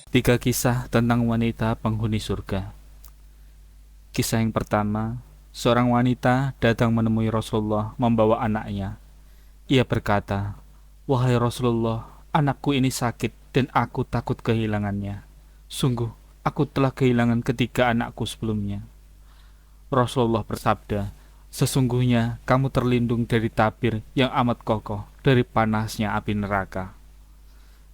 Tiga kisah tentang wanita penghuni surga. Kisah yang pertama, seorang wanita datang menemui Rasulullah membawa anaknya. Ia berkata, "Wahai Rasulullah, anakku ini sakit dan aku takut kehilangannya. Sungguh, aku telah kehilangan ketiga anakku sebelumnya." Rasulullah bersabda, "Sesungguhnya kamu terlindung dari tabir yang amat kokoh dari panasnya api neraka."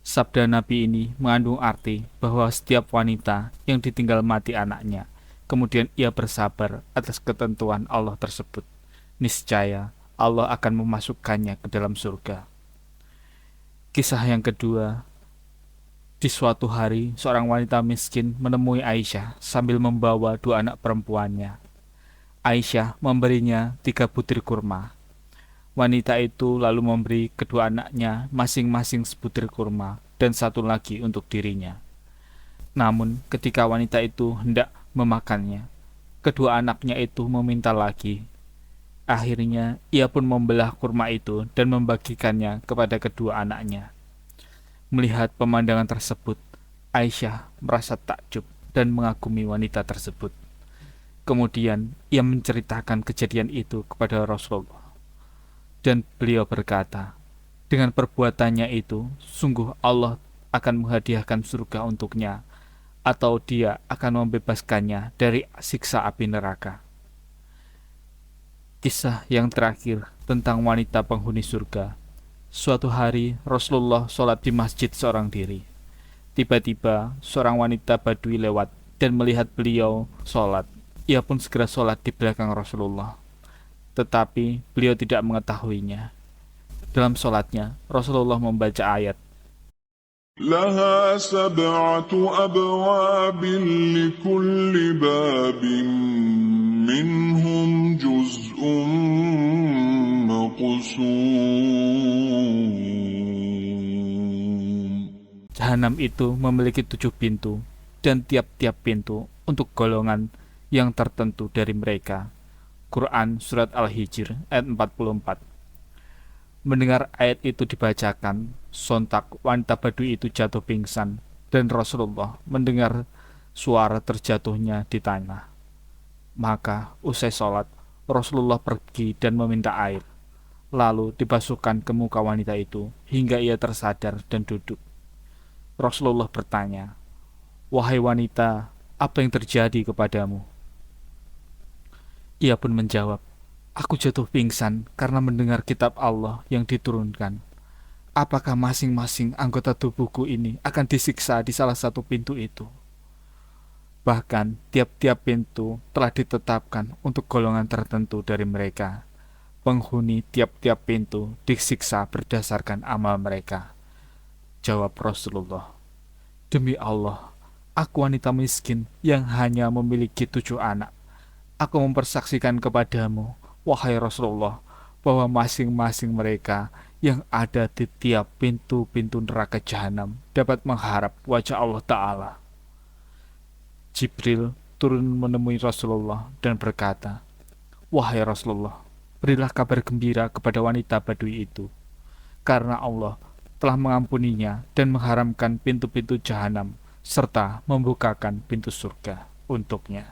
Sabda Nabi ini mengandung arti bahwa setiap wanita yang ditinggal mati anaknya, kemudian ia bersabar atas ketentuan Allah tersebut, niscaya Allah akan memasukkannya ke dalam surga. Kisah yang kedua, di suatu hari seorang wanita miskin menemui Aisyah sambil membawa dua anak perempuannya. Aisyah memberinya 3 butir kurma. Wanita itu lalu memberi kedua anaknya masing-masing sebutir kurma dan satu lagi untuk dirinya. Namun ketika wanita itu hendak memakannya, kedua anaknya itu meminta lagi. Akhirnya ia pun membelah kurma itu dan membagikannya kepada kedua anaknya. Melihat pemandangan tersebut, Aisyah merasa takjub dan mengagumi wanita tersebut. Kemudian ia menceritakan kejadian itu kepada Rasulullah. Dan beliau berkata, dengan perbuatannya itu, sungguh Allah akan menghadiahkan surga untuknya, atau dia akan membebaskannya dari siksa api neraka. Kisah yang terakhir tentang wanita penghuni surga. Suatu hari Rasulullah sholat di masjid seorang diri. Tiba-tiba seorang wanita Badui lewat dan melihat beliau sholat. Ia pun segera sholat di belakang Rasulullah. Tetapi beliau tidak mengetahuinya. Dalam sholatnya, Rasulullah membaca ayat, لها سبعة أبواب لكل باب منهم جزء مقسوم. Jahanam itu memiliki 7 pintu, dan tiap-tiap pintu untuk golongan yang tertentu dari mereka. Quran Surat Al-Hijr ayat 44. Mendengar ayat itu dibacakan, sontak wanita Badui itu jatuh pingsan, dan Rasulullah mendengar suara terjatuhnya di tanah. Maka usai sholat, Rasulullah pergi dan meminta air, lalu dibasuhkan ke muka wanita itu hingga ia tersadar dan duduk. Rasulullah bertanya, "Wahai wanita, apa yang terjadi kepadamu?" Ia pun menjawab, "Aku jatuh pingsan karena mendengar kitab Allah yang diturunkan. Apakah masing-masing anggota tubuhku ini akan disiksa di salah satu pintu itu? Bahkan tiap-tiap pintu telah ditetapkan untuk golongan tertentu dari mereka. Penghuni tiap-tiap pintu disiksa berdasarkan amal mereka." Jawab Rasulullah, "Demi Allah, aku wanita miskin yang hanya memiliki 7 anak. Aku mempersaksikan kepadamu, wahai Rasulullah, bahwa masing-masing mereka yang ada di tiap pintu-pintu neraka jahanam dapat mengharap wajah Allah Ta'ala." Jibril turun menemui Rasulullah dan berkata, "Wahai Rasulullah, berilah kabar gembira kepada wanita Badui itu, karena Allah telah mengampuninya dan mengharamkan pintu-pintu jahanam serta membukakan pintu surga untuknya."